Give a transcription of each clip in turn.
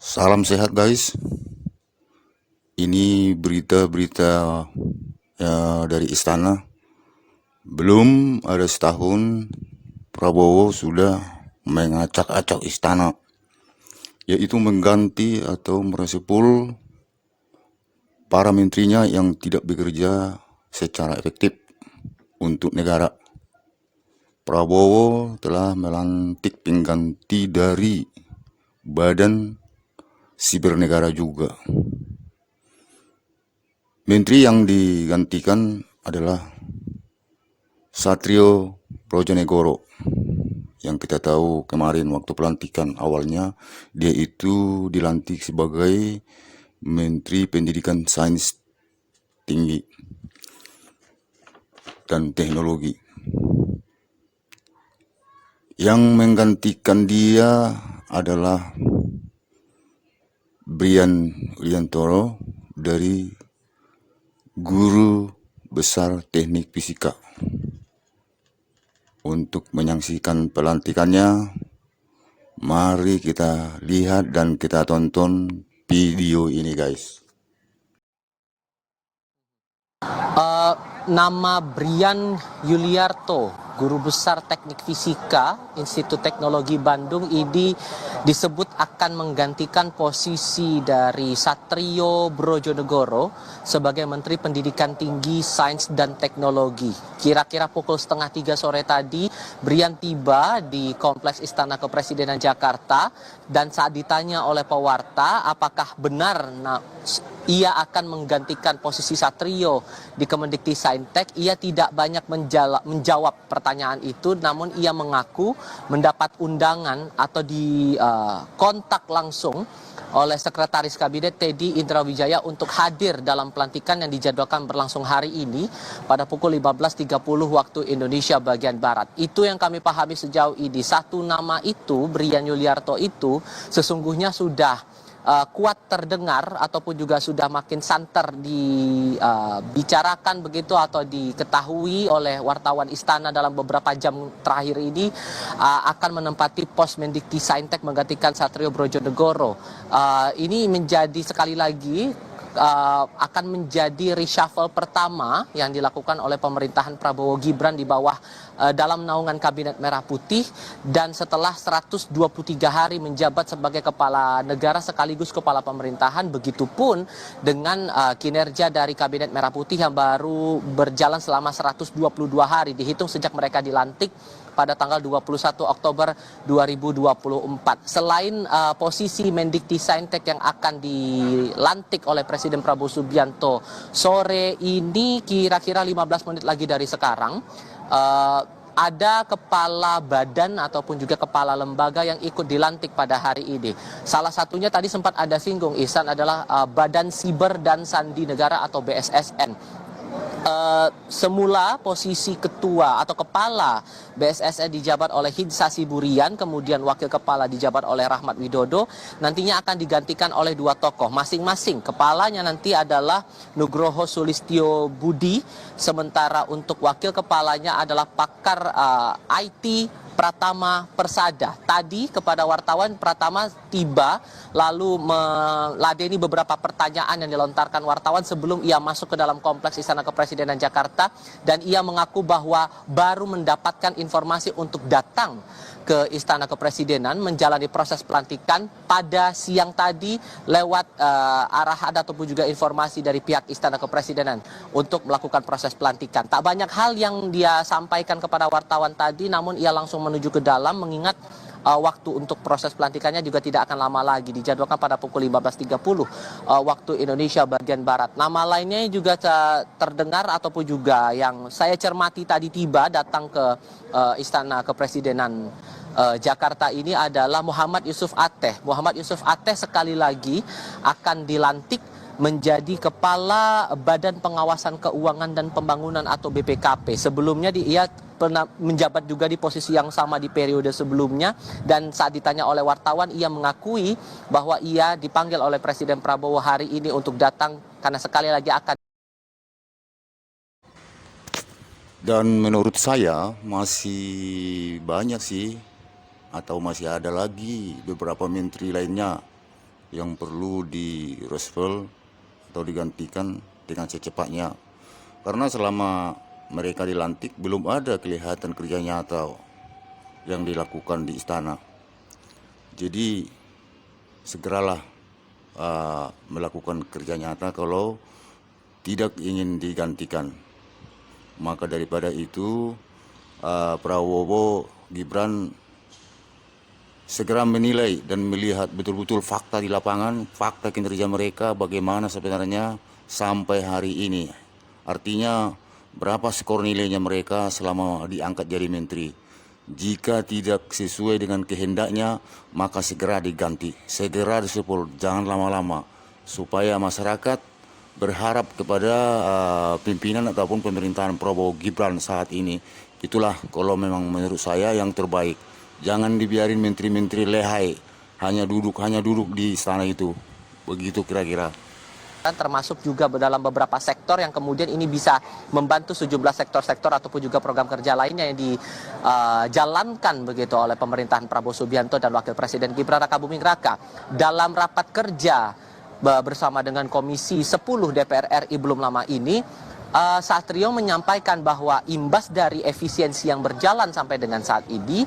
Salam sehat guys. Ini berita-berita dari istana. Belum ada setahun Prabowo sudah mengacak-acak istana, yaitu mengganti atau mereshuffle para menterinya yang tidak bekerja secara efektif untuk negara. Prabowo telah melantik pengganti dari Badan Siber Negara juga. Menteri yang digantikan adalah Satrio Brojonegoro, yang kita tahu kemarin waktu pelantikan awalnya dia itu dilantik sebagai Menteri Pendidikan Sains Tinggi dan Teknologi. Yang menggantikan dia adalah Brian Wiantoro dari Guru Besar Teknik Fisika. Untuk menyaksikan pelantikannya, mari kita lihat dan kita tonton video ini guys. Nama Brian Yuliarto, Guru Besar Teknik Fisika, Institut Teknologi Bandung, ini disebut akan menggantikan posisi dari Satrio Brojonegoro sebagai Menteri Pendidikan Tinggi, Sains, dan Teknologi. Kira-kira pukul 2:30 sore tadi, Brian tiba di Kompleks Istana Kepresidenan Jakarta, dan saat ditanya oleh pewarta apakah benar ia akan menggantikan posisi Satrio di Kemendikbudristek, ia tidak banyak menjawab pertanyaan itu, namun ia mengaku mendapat undangan atau dikontak langsung oleh Sekretaris Kabinet Teddy Indrawijaya untuk hadir dalam pelantikan yang dijadwalkan berlangsung hari ini pada pukul 15.30 waktu Indonesia bagian Barat. Itu yang kami pahami sejauh ini. Satu nama itu, Brian Yuliarto itu, sesungguhnya sudah kuat terdengar ataupun juga sudah makin santer dibicarakan begitu atau diketahui oleh wartawan istana dalam beberapa jam terakhir ini, akan menempati pos Mendikbudristek menggantikan Satrio Brojonegoro. Ini menjadi sekali lagi akan menjadi reshuffle pertama yang dilakukan oleh pemerintahan Prabowo Gibran di bawah dalam naungan Kabinet Merah Putih, dan setelah 123 hari menjabat sebagai kepala negara sekaligus kepala pemerintahan, begitupun dengan kinerja dari Kabinet Merah Putih yang baru berjalan selama 122 hari dihitung sejak mereka dilantik pada tanggal 21 Oktober 2024. Selain posisi Mendikbudristek yang akan dilantik oleh Presiden Prabowo Subianto sore ini, kira-kira 15 menit lagi dari sekarang, ada kepala badan ataupun juga kepala lembaga yang ikut dilantik pada hari ini. Salah satunya tadi sempat ada singgung Ihsan, adalah Badan Siber dan Sandi Negara atau BSSN. Semula posisi ketua atau kepala BSSN dijabat oleh Hinsa Siburian, kemudian wakil kepala dijabat oleh Rahmat Widodo. Nantinya akan digantikan oleh dua tokoh masing-masing. Kepalanya nanti adalah Nugroho Sulistyo Budi, sementara untuk wakil kepalanya adalah pakar IT Pratama Persada. Tadi kepada wartawan Pratama tiba lalu meladeni beberapa pertanyaan yang dilontarkan wartawan sebelum ia masuk ke dalam Kompleks Istana Kepresidenan Jakarta, dan ia mengaku bahwa baru mendapatkan informasi untuk datang ke Istana Kepresidenan menjalani proses pelantikan pada siang tadi lewat arahan ataupun juga informasi dari pihak Istana Kepresidenan untuk melakukan proses pelantikan. Tak banyak hal yang dia sampaikan kepada wartawan tadi, namun ia langsung menuju ke dalam, mengingat waktu untuk proses pelantikannya juga tidak akan lama lagi, dijadwalkan pada pukul 15.30 waktu Indonesia bagian Barat. Nama lainnya juga terdengar ataupun juga yang saya cermati tadi tiba datang ke Istana Kepresidenan Jakarta ini adalah Muhammad Yusuf Atteh. Muhammad Yusuf Atteh sekali lagi akan dilantik menjadi Kepala Badan Pengawasan Keuangan dan Pembangunan atau BPKP. Sebelumnya ia pernah menjabat juga di posisi yang sama di periode sebelumnya, dan saat ditanya oleh wartawan ia mengakui bahwa ia dipanggil oleh Presiden Prabowo hari ini untuk datang karena sekali lagi akan. Dan menurut saya masih banyak sih, atau masih ada lagi beberapa menteri lainnya yang perlu di reshuffle atau digantikan dengan secepatnya. Karena selama mereka dilantik belum ada kelihatan kerja nyata yang dilakukan di istana. Jadi segeralah melakukan kerja nyata kalau tidak ingin digantikan. Maka daripada itu Prabowo Gibran segera menilai dan melihat betul-betul fakta di lapangan, fakta kinerja mereka bagaimana sebenarnya sampai hari ini. Artinya berapa skor nilainya mereka selama diangkat jadi menteri. Jika tidak sesuai dengan kehendaknya, maka segera diganti, segera disepul, jangan lama-lama, supaya masyarakat berharap kepada pimpinan ataupun pemerintahan Prabowo Gibran saat ini. Itulah kalau memang menurut saya yang terbaik. Jangan dibiarin menteri-menteri lehai, hanya duduk di istana itu. Begitu kira-kira. Termasuk juga dalam beberapa sektor yang kemudian ini bisa membantu sejumlah sektor-sektor ataupun juga program kerja lainnya yang dijalankan begitu oleh pemerintahan Prabowo Subianto dan Wakil Presiden Gibran Rakabuming Raka. Dalam rapat kerja bersama dengan Komisi 10 DPR RI belum lama ini, Satrio menyampaikan bahwa imbas dari efisiensi yang berjalan sampai dengan saat ini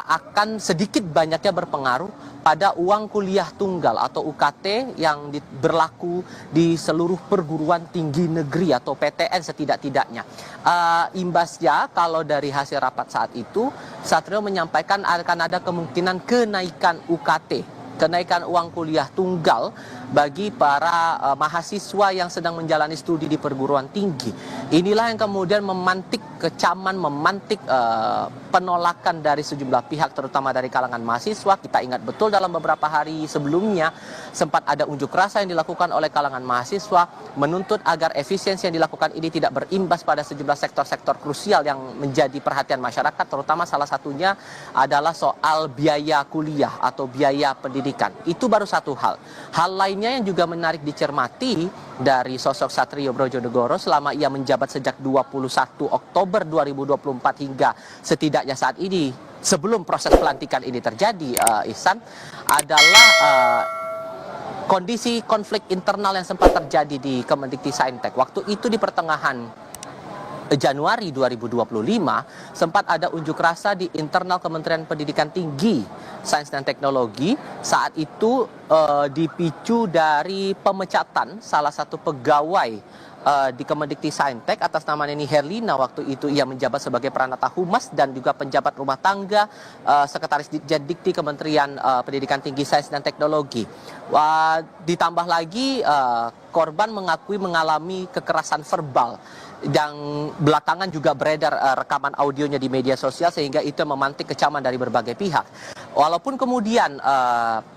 akan sedikit banyaknya berpengaruh pada uang kuliah tunggal atau UKT yang berlaku di seluruh perguruan tinggi negeri atau PTN setidak-tidaknya. Imbasnya kalau dari hasil rapat saat itu, Satrio menyampaikan akan ada kemungkinan kenaikan UKT, kenaikan uang kuliah tunggal bagi para mahasiswa yang sedang menjalani studi di perguruan tinggi. Inilah yang kemudian memantik kecaman, memantik penolakan dari sejumlah pihak, terutama dari kalangan mahasiswa. Kita ingat betul dalam beberapa hari sebelumnya sempat ada unjuk rasa yang dilakukan oleh kalangan mahasiswa menuntut agar efisiensi yang dilakukan ini tidak berimbas pada sejumlah sektor-sektor krusial yang menjadi perhatian masyarakat, terutama salah satunya adalah soal biaya kuliah atau biaya pendidikan. Itu baru satu hal. Hal lainnya yang juga menarik dicermati dari sosok Satrio Brojonegoro selama ia menjabat sejak 21 Oktober 2024 hingga setidaknya saat ini sebelum proses pelantikan ini terjadi, Ihsan, adalah kondisi konflik internal yang sempat terjadi di Kemendikti-Saintek. Waktu itu di pertengahan Januari 2025 sempat ada unjuk rasa di internal Kementerian Pendidikan Tinggi, Sains dan Teknologi. Saat itu dipicu dari pemecatan salah satu pegawai di Kemendikti-Saintek atas nama Neni Herlina. Waktu itu ia menjabat sebagai Pranata Humas dan juga penjabat rumah tangga, Sekretaris Ditjen Kementerian Pendidikan Tinggi, Sains dan Teknologi. Ditambah lagi korban mengakui mengalami kekerasan verbal yang belakangan juga beredar rekaman audionya di media sosial, sehingga itu memantik kecaman dari berbagai pihak. Walaupun kemudian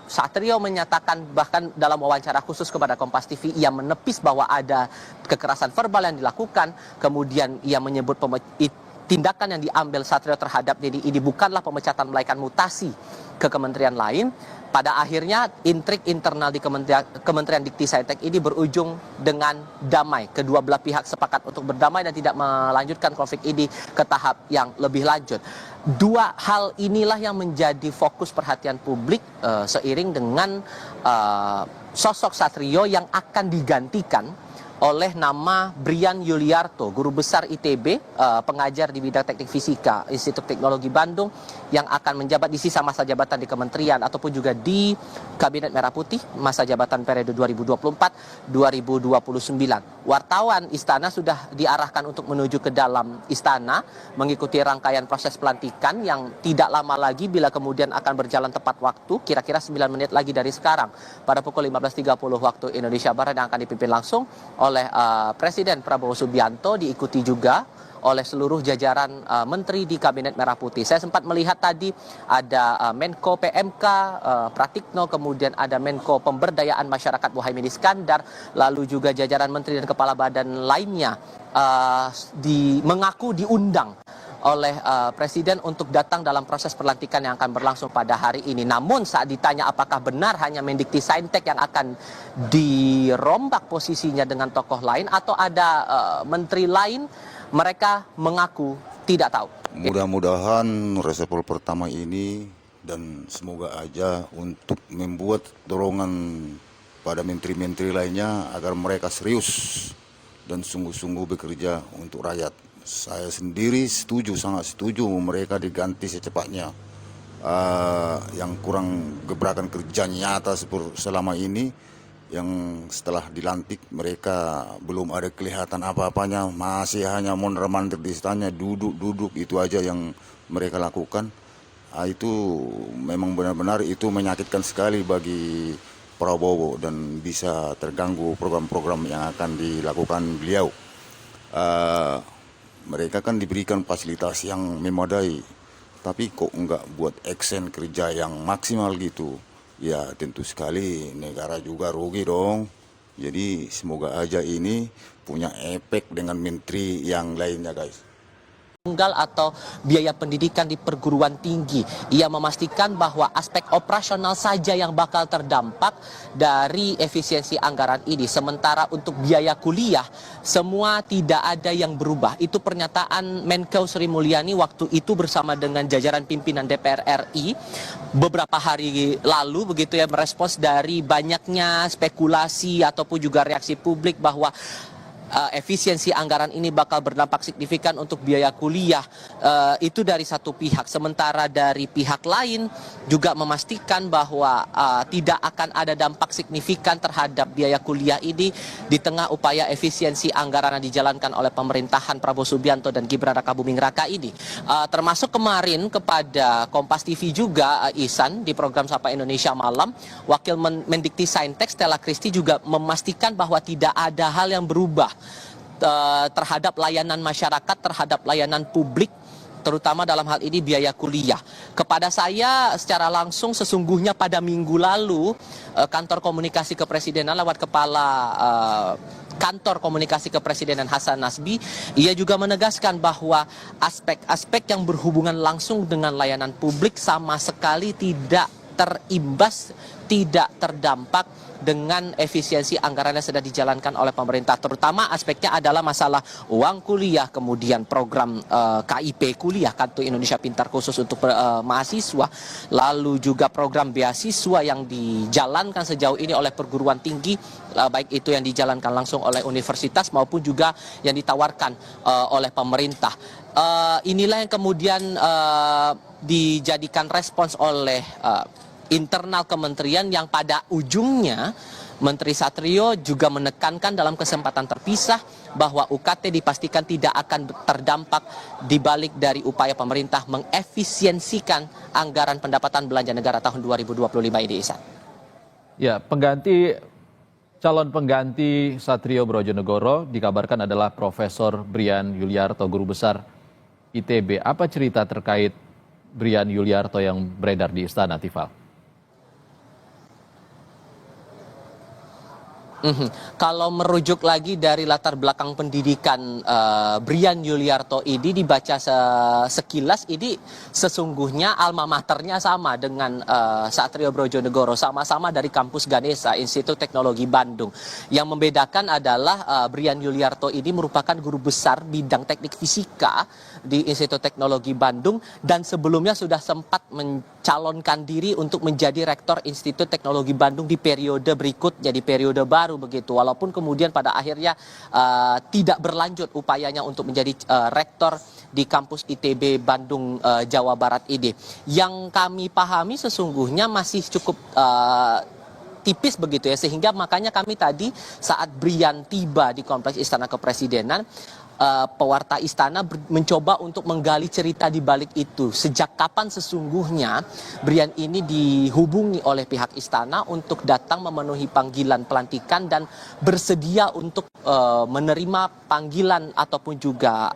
Satrio menyatakan bahkan dalam wawancara khusus kepada Kompas TV ia menepis bahwa ada kekerasan verbal yang dilakukan, kemudian ia menyebut tindakan yang diambil Satrio terhadap Neni ini bukanlah pemecatan melainkan mutasi ke kementerian lain. Pada akhirnya intrik internal di Kementerian Dikti-Saintek ini berujung dengan damai. Kedua belah pihak sepakat untuk berdamai dan tidak melanjutkan konflik ini ke tahap yang lebih lanjut. Dua hal inilah yang menjadi fokus perhatian publik seiring dengan sosok Satrio yang akan digantikan oleh nama Brian Yuliarto, guru besar ITB, pengajar di bidang teknik fisika Institut Teknologi Bandung, yang akan menjabat di sisa masa jabatan di kementerian ataupun juga di Kabinet Merah Putih masa jabatan periode 2024-2029. Wartawan istana sudah diarahkan untuk menuju ke dalam istana mengikuti rangkaian proses pelantikan yang tidak lama lagi bila kemudian akan berjalan tepat waktu, kira-kira 9 menit lagi dari sekarang pada pukul 15.30 waktu Indonesia Barat, yang akan dipimpin langsung oleh Presiden Prabowo Subianto, diikuti juga oleh seluruh jajaran menteri di Kabinet Merah Putih. Saya sempat melihat tadi ada Menko PMK Pratikno, kemudian ada Menko Pemberdayaan Masyarakat Muhaimin Iskandar, lalu juga jajaran menteri dan kepala badan lainnya mengaku diundang oleh Presiden untuk datang dalam proses pelantikan yang akan berlangsung pada hari ini. Namun saat ditanya apakah benar hanya Mendikti-Saintek yang akan dirombak posisinya dengan tokoh lain atau ada menteri lain, mereka mengaku tidak tahu. Mudah-mudahan reshuffle pertama ini dan semoga aja untuk membuat dorongan pada menteri-menteri lainnya agar mereka serius dan sungguh-sungguh bekerja untuk rakyat. Saya sendiri setuju, sangat setuju mereka diganti secepatnya. Yang kurang gebrakan kerja nyata selama ini, yang setelah dilantik mereka belum ada kelihatan apa-apanya, masih hanya mondar-mandir di istana, duduk-duduk, itu aja yang mereka lakukan. Itu memang benar-benar itu menyakitkan sekali bagi Prabowo dan bisa terganggu program-program yang akan dilakukan beliau. Mereka kan diberikan fasilitas yang memadai, tapi kok enggak buat action kerja yang maksimal gitu. Ya tentu sekali negara juga rugi dong. Jadi semoga aja ini punya efek dengan menteri yang lainnya, guys. Tunggal atau biaya pendidikan di perguruan tinggi. Ia memastikan bahwa aspek operasional saja yang bakal terdampak dari efisiensi anggaran ini. Sementara untuk biaya kuliah, semua tidak ada yang berubah. Itu pernyataan Menkeu Sri Mulyani waktu itu bersama dengan jajaran pimpinan DPR RI beberapa hari lalu, begitu ya, merespons dari banyaknya spekulasi ataupun juga reaksi publik bahwa efisiensi anggaran ini bakal berdampak signifikan untuk biaya kuliah. Itu dari satu pihak. Sementara dari pihak lain juga memastikan bahwa tidak akan ada dampak signifikan terhadap biaya kuliah ini di tengah upaya efisiensi anggaran yang dijalankan oleh pemerintahan Prabowo Subianto dan Gibran Rakabuming Raka ini. Termasuk kemarin kepada Kompas TV juga, Ihsan, di program Sapa Indonesia Malam, Wakil Mendikti Saintek Stella Christy juga memastikan bahwa tidak ada hal yang berubah terhadap layanan masyarakat, terhadap layanan publik, terutama dalam hal ini biaya kuliah. Kepada saya secara langsung sesungguhnya pada minggu lalu, kantor komunikasi kepresidenan lewat kepala kantor komunikasi kepresidenan Hasan Nasbi, ia juga menegaskan bahwa aspek-aspek yang berhubungan langsung dengan layanan publik sama sekali tidak terimbas, tidak terdampak dengan efisiensi anggaran yang sedang dijalankan oleh pemerintah. Terutama aspeknya adalah masalah uang kuliah, kemudian program KIP kuliah, Kartu Indonesia Pintar khusus untuk mahasiswa, lalu juga program beasiswa yang dijalankan sejauh ini oleh perguruan tinggi, baik itu yang dijalankan langsung oleh universitas maupun juga yang ditawarkan oleh pemerintah. Inilah yang kemudian dijadikan respons oleh internal kementerian, yang pada ujungnya Menteri Satrio juga menekankan dalam kesempatan terpisah bahwa UKT dipastikan tidak akan terdampak dibalik dari upaya pemerintah mengefisiensikan anggaran pendapatan belanja negara tahun 2025 ini, Ihsan. Ya, calon pengganti Satrio Brojonegoro dikabarkan adalah Profesor Brian Yuliarto, Guru Besar ITB. Apa cerita terkait Brian Yuliarto yang beredar di Istana, Tifal? Kalau merujuk lagi dari latar belakang pendidikan Brian Yuliarto ini, dibaca sekilas ini sesungguhnya alma maternya sama dengan Satrio Brojonegoro, sama-sama dari kampus Ganesha, Institut Teknologi Bandung. Yang membedakan adalah Brian Yuliarto ini merupakan guru besar bidang teknik fisika di Institut Teknologi Bandung dan sebelumnya sudah sempat mencalonkan diri untuk menjadi rektor Institut Teknologi Bandung di periode berikutnya, di periode baru begitu. Walaupun kemudian pada akhirnya tidak berlanjut upayanya untuk menjadi rektor di kampus ITB Bandung, Jawa Barat ini. Yang kami pahami sesungguhnya masih cukup tipis begitu ya, sehingga makanya kami tadi saat Brian tiba di Kompleks Istana Kepresidenan, pewarta istana mencoba untuk menggali cerita di balik itu. Sejak kapan sesungguhnya Brian ini dihubungi oleh pihak istana untuk datang memenuhi panggilan pelantikan dan bersedia untuk menerima panggilan ataupun juga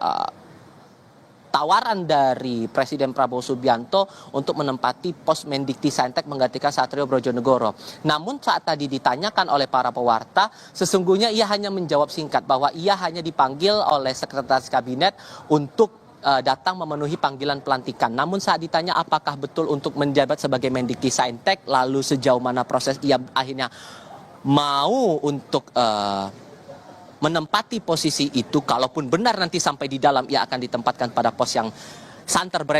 tawaran dari Presiden Prabowo Subianto untuk menempati pos Mendikti Saintek menggantikan Satrio Brojonegoro. Namun saat tadi ditanyakan oleh para pewarta, sesungguhnya ia hanya menjawab singkat bahwa ia hanya dipanggil oleh Sekretaris Kabinet untuk datang memenuhi panggilan pelantikan. Namun saat ditanya apakah betul untuk menjabat sebagai Mendikti Saintek, lalu sejauh mana proses ia akhirnya mau untuk menempati posisi itu, kalaupun benar nanti sampai di dalam ia akan ditempatkan pada pos yang santer